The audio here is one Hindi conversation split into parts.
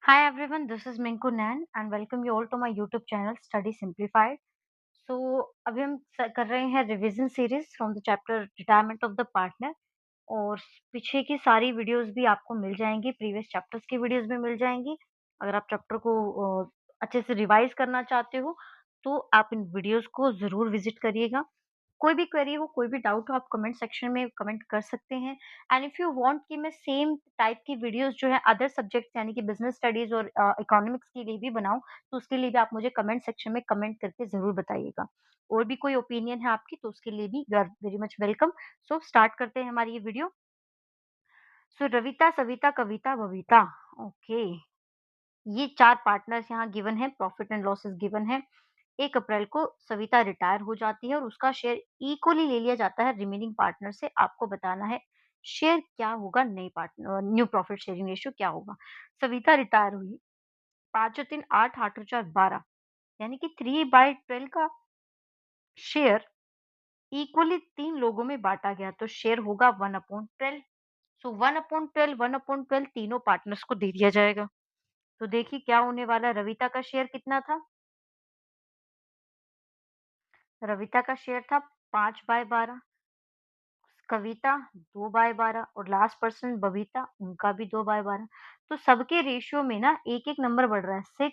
Hi everyone, this is Minku Nan and welcome you all to my YouTube channel Study Simplified. So अभी हम कर रहे हैं revision series from the chapter retirement of the partner और पीछे की सारी वीडियोस भी आपको मिल जाएंगी, प्रीवियस चैप्टर्स की वीडियोस भी मिल जाएंगी। अगर आप चैप्टर को अच्छे से रिवाइज करना चाहते हो तो आप इन वीडियोस को ज़रूर विजिट करिएगा। कोई भी क्वेरी हो, कोई भी डाउट हो, आप कमेंट सेक्शन में कमेंट कर सकते हैं। एंड इफ यू वांट कि मैं सेम टाइप की वीडियोस जो है अदर सब्जेक्ट्स यानी कि बिजनेस स्टडीज और इकोनॉमिक्स के लिए भी बनाऊं, तो उसके लिए भी आप मुझे कमेंट सेक्शन में कमेंट करके जरूर बताइएगा। और भी कोई ओपिनियन है आपकी तो उसके लिए भी you are very much welcome. So start करते हैं हमारी ये video. So Ravita, Savita, Kavita, Babita. Okay, ये चार पार्टनर्स यहाँ गिवन है, प्रॉफिट एंड लॉसेस गिवन है। 1 अप्रैल को सविता रिटायर हो जाती है और उसका शेयर इक्वली ले लिया जाता है रिमेनिंग पार्टनर से। आपको बताना है शेयर क्या होगा, नई partner new profit sharing ratio क्या होगा। सविता रिटायर हुई, 5 और 3 8, 8 और 4 12, यानी कि 3/12 का शेयर इक्वली 3 लोगों में बांटा गया, तो शेयर होगा 1/12। सो 1/12 1/12 तीनों पार्टनर्स को दे दिया जाएगा। तो देखिए क्या होने वाला। रविता का शेयर कितना था? रविता का शेयर था 5/12, कविता 2/12 और लास्ट पर्सन बबीता, उनका भी 2/12। तो सबके रेशियो में ना एक एक नंबर बढ़ रहा है, 6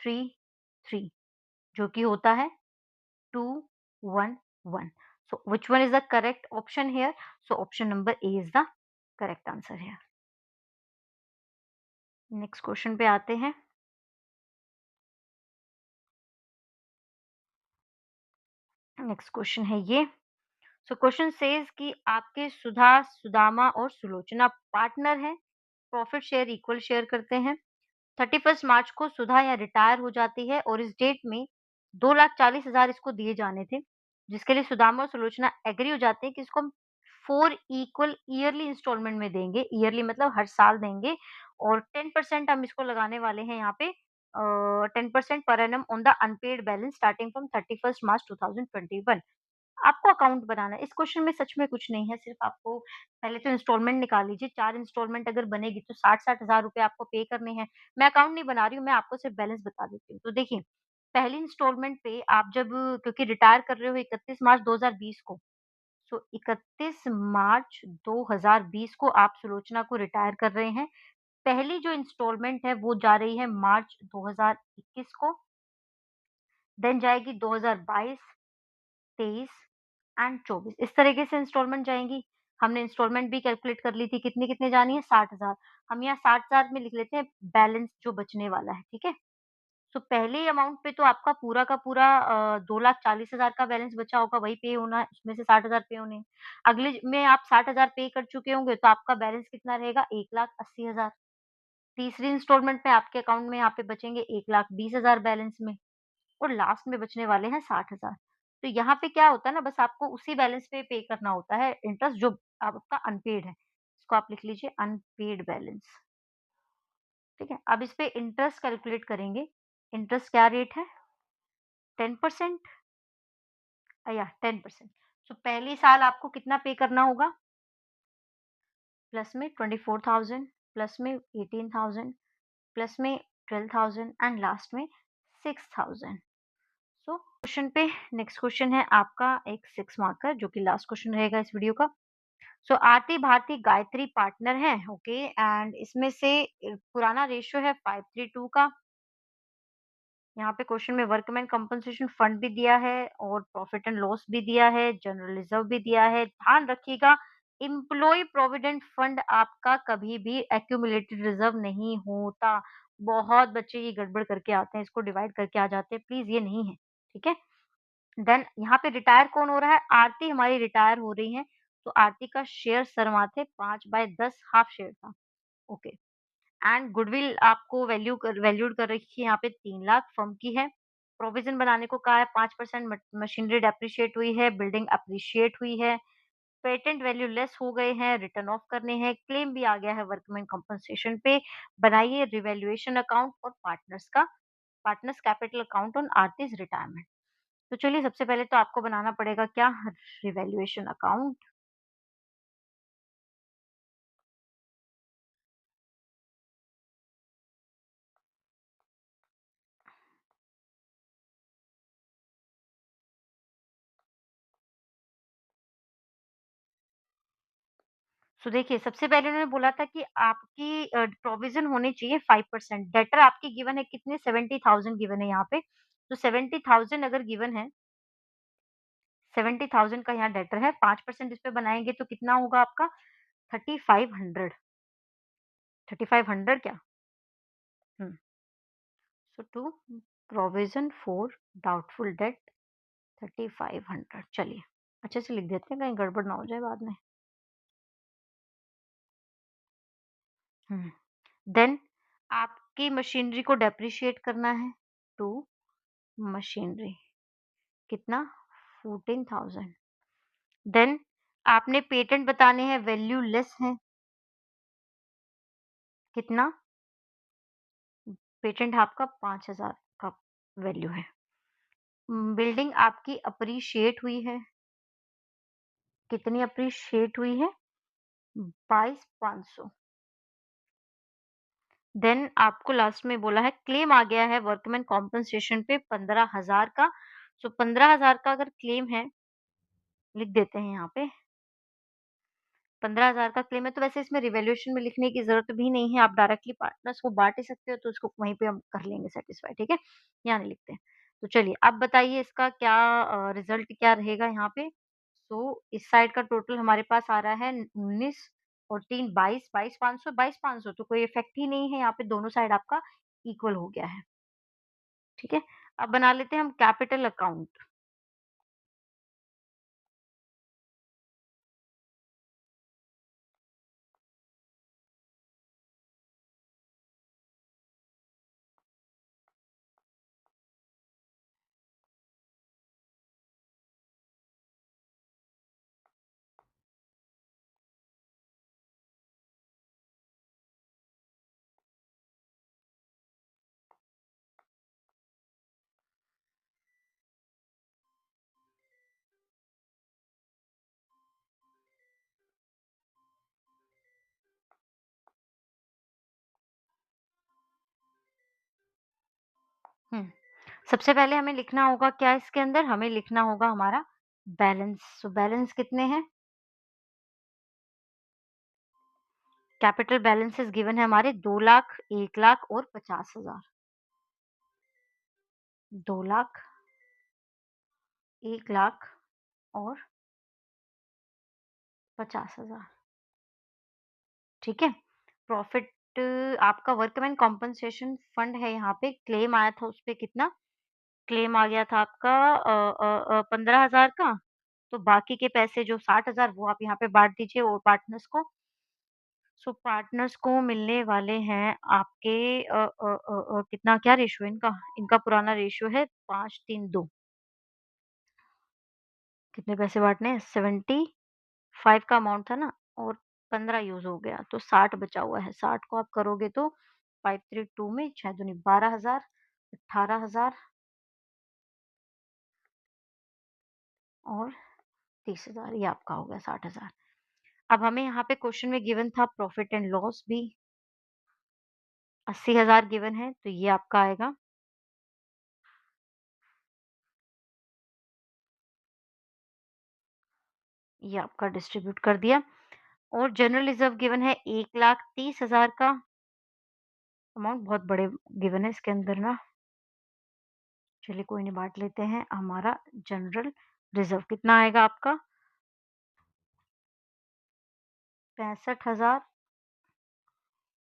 3 3, जो कि होता है 2 1 1। So which one is the correct option here? So option number A is the correct answer here. Next question पे आते हैं। नेक्स्ट क्वेश्चन है ये। सो क्वेश्चन सेज कि आपके सुधा, सुदामा और सुलोचना पार्टनर हैं, प्रॉफिट शेयर इक्वल शेयर करते हैं। 31 मार्च को सुधा यहाँ रिटायर हो जाती है और इस डेट में 2,40,000 इसको दिए जाने थे, जिसके लिए सुदामा और सुलोचना एग्री हो जाते हैं कि इसको हम 4 इक्वल ईयरली इंस्टॉलमेंट में देंगे। ईयरली मतलब हर साल देंगे और 10% हम इसको लगाने वाले हैं यहाँ पे, 10% per annum on the unpaid balance starting from 31 March 2021। आपको अकाउंट बनाना है। इस क्वेश्चन में सच में कुछ नहीं है, सिर्फ आपको पहले तो इंस्टॉलमेंट निकाल लीजिए। 4 इंस्टॉलमेंट अगर बनेगी तो 60-60 हज़ार रुपए आपको पे करने हैं। मैं अकाउंट नहीं बना रही हूँ, मैं आपको सिर्फ बैलेंस बता देती हूँ। तो देखिए, पहली इंस्टॉलमेंट पे आप जब क्योंकि रिटायर कर रहे हो 31 मार्च 2020 को, सो 31 मार्च 2020 को आप सुलोचना को रिटायर कर रहे हैं। पहली जो इंस्टॉलमेंट है वो जा रही है मार्च 2021 को, देन जाएगी 2022, 23 एंड 24, इस तरीके से इंस्टॉलमेंट जाएंगी। हमने इंस्टॉलमेंट भी कैलकुलेट कर ली थी, कितनी जानी है, 60,000। हम यहाँ 60,000 में लिख लेते हैं बैलेंस जो बचने वाला है, ठीक है। तो पहले अमाउंट पे तो आपका पूरा का पूरा 2,40,000 का बैलेंस बचा होगा, वही पे होना है, उसमें से 60,000 पे होने हैं। अगले में आप 60,000 पे कर चुके होंगे तो आपका बैलेंस कितना रहेगा, 1,80,000। तीसरी इंस्टॉलमेंट में आपके अकाउंट में यहाँ पे बचेंगे 1,20,000 बैलेंस में और लास्ट में बचने वाले हैं 60,000। तो यहाँ पे क्या होता है ना, बस आपको उसी बैलेंस पे पे करना होता है इंटरेस्ट जो आपका अनपेड है। इसको आप लिख लीजिए अनपेड बैलेंस, ठीक है। अब इस पे इंटरेस्ट कैलकुलेट करेंगे। इंटरेस्ट क्या रेट है? 10%, या 10%। सो पहली साल आपको कितना पे करना होगा? प्लस में 24,000, प्लस में 18,000, प्लस में 12,000 एंड लास्ट में 6,000। सो क्वेश्चन पे नेक्स्ट क्वेश्चन है आपका एक 6 मार्क का, जो कि लास्ट क्वेश्चन रहेगा इस वीडियो का। सो आरती, भारती, गायत्री पार्टनर हैं, ओके। एंड इसमें से पुराना रेशियो है 5:3 का। यहाँ पे क्वेश्चन में वर्कमैन कंपनसेशन फंड भी दिया है और प्रॉफिट एंड लॉस भी दिया है, जनरल रिजर्व भी दिया है। ध्यान रखिएगा, एम्प्लॉय प्रोविडेंट फंड आपका कभी भी एक्यूमुलेटेड रिजर्व नहीं होता। बहुत बच्चे ये गड़बड़ करके आते हैं, इसको डिवाइड करके आ जाते हैं, प्लीज ये नहीं है, ठीक है। देन यहाँ पे रिटायर कौन हो रहा है? आरती हमारी रिटायर हो रही है, तो आरती का शेयर सरमाथे 5/10 हाफ शेयर था, ओके। एंड गुडविल आपको वैल्यूड कर रखी है यहाँ पे 3 लाख, फर्म की है। प्रोविजन बनाने को कहा है 5%, मशीनरी डेप्रिशिएट हुई है, बिल्डिंग अप्रिशिएट हुई है, पेटेंट वैल्यू लेस हो गए हैं, रिटर्न ऑफ करने हैं, क्लेम भी आ गया है वर्कमैन कंपनसेशन पे। बनाइए रिवैल्यूएशन अकाउंट और partners capital account on Aarti's retirement. तो चलिए सबसे पहले तो आपको बनाना पड़ेगा क्या, रिवैल्यूएशन अकाउंट। सो देखिए, सबसे पहले उन्होंने बोला था कि आपकी प्रोविज़न होनी चाहिए 5%। डेटर आपकी गिवन है कितने 70,000 गिवन है यहाँ पे। तो 70,000 अगर गिवन है, 70,000 का यहाँ डेटर है, 5% इस पे बनाएँगे तो कितना होगा आपका 3500। 3500 क्या? हुँ। So to provision for doubtful debt 3500 चलिए, अच्छे से लिख देते हैं कहीं गड़बड़ ना हो जाए बाद में। हुँ। देन आपकी मशीनरी को डेप्रिशिएट करना है टू मशीनरी कितना 14,000। देन आपने पेटेंट बताने हैं वैल्यू लेस है कितना पेटेंट आपका 5,000 का वैल्यू है। बिल्डिंग आपकी अप्रिशिएट हुई है कितनी अप्रिशिएट हुई है 22,500। देन आपको लास्ट में बोला है क्लेम आ गया है वर्कमैन कॉम्पेंसेशन पे 15,000 का। सो 15,000 का अगर क्लेम है लिख देते हैं यहाँ पे 15,000 का क्लेम है तो वैसे इसमें रिवैल्यूएशन में लिखने की ज़रूरत भी नहीं है, आप डायरेक्टली पार्टनर्स को बाँट ही सकते हो तो उसको वहीं पे हम कर लेंगे सैटिस्फाई, ठीक है? यहाँ नहीं लिखते हैं। तो चलिए अब बताइए इसका क्या रिज़ल्ट क्या रहेगा यहाँ पे? सो इस साइड का टोटल हमारे पास आ रहा है 19 और 3 22, 22,500, 22,500 तो कोई इफ़ेक्ट ही नहीं है यहाँ पे दोनों साइड आपका इक्वल हो गया है, ठीक है? अब बना लेते हैं हम कैपिटल अकाउंट। हुँ। सबसे पहले हमें लिखना होगा क्या इसके अंदर? हमें लिखना होगा हमारा बैलेंस। सो बैलेंस कितने हैं? कैपिटल बैलेंसेस गिवन है हमारे 2 लाख, 1 लाख और 50,000। 2 लाख, 1 लाख और 50,000 ठीक है? प्रॉफिट आपका वर्कमैन कॉम्पेंसेशन फंड है यहाँ पे, क्लेम आया था उसपे कितना? क्लेम आ गया था आपका 15,000 का, तो बाकी के पैसे जो 60,000 वो आप यहाँ पे बाँट दीजिए और पार्टनर्स को। सो पार्टनर्स को मिलने वाले हैं आपके कितना क्या रेशियो है इनका? इनका पुराना रेशियो है 5-3-2 कितने पैसे बाँटने हैं? 75 का अमाउंट था ना और 15 यूज़ हो गया तो 60 बचा हुआ है। 60 को आप करोगे तो 5-3-2 में 6 दूनी 12,000 18,000 और 30,000 ये आपका हो गया 60,000। अब हमें यहाँ पे क्वेश्चन में गिवन था प्रॉफिट एंड लॉस भी 80,000 गिवन है तो ये आपका आएगा। ये आपका डिस्ट्रीब्यूट कर दिया और जनरल रिज़र्व गिवन है 1,30,000 का अमाउंट बहुत बड़े गिवन है इसके अंदर ना। चलिए कोई नहीं बाँट लेते हैं। हमारा जनरल रिज़र्व कितना आएगा आपका? 65,000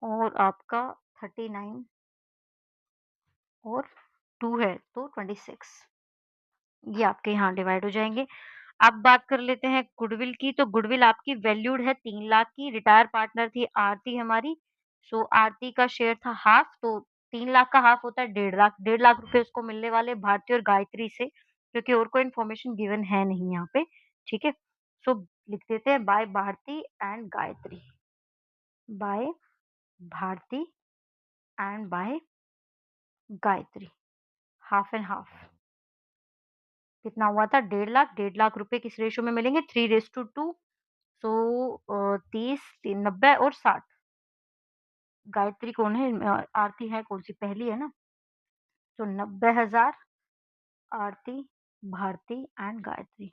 और आपका 39 और 2 है तो 26 ये आपके यहाँ डिवाइड हो जाएँगे। अब बात कर लेते हैं गुडविल की, तो गुडविल आपकी वैल्यूड है 3 लाख की, रिटायर पार्टनर थी आरती हमारी। सो आरती का शेयर था हाफ तो 3 लाख का हाफ होता है 1.5 लाख, 1.5 लाख रुपए उसको मिलने वाले भारती और गायत्री से, क्योंकि और कोई इन्फॉर्मेशन गिवन है नहीं यहाँ पे, ठीक है? सो लिख देते हैं by Bharti and Gayatri, by Bharti and by Gayatri, half and half. कितना हुआ था 1.5 लाख, 1.5 लाख रुपए किस रेशियो में मिलेंगे 3:2 सो 30 3 90 और 60 गायत्री कौन है आरती है कौन-सी पहली है ना? तो 90,000 आरती, भारती एंड गायत्री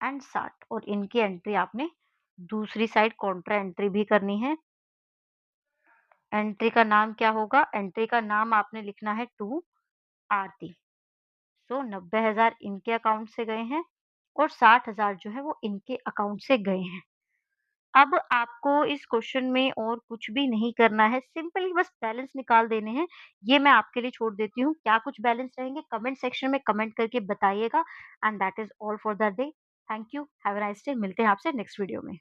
एंड 60 और इनकी एंट्री आपने दूसरी साइड कॉन्ट्रा एंट्री भी करनी है। एंट्री का नाम क्या होगा? एंट्री का नाम आपने लिखना है टू आरती। सो 90,000 इनके अकाउंट से गए हैं और 60,000 जो है वो इनके अकाउंट से गए हैं। अब आपको इस क्वेश्चन में और कुछ भी नहीं करना है, सिंपली बस बैलेंस निकाल देने हैं। ये मैं आपके लिए छोड़ देती हूँ, क्या कुछ बैलेंस रहेंगे कमेंट सेक्शन में कमेंट करके बताइएगा। And that is all for the day. Thank you, have a nice day. मिलते हैं आपसे नेक्स्ट वीडियो में।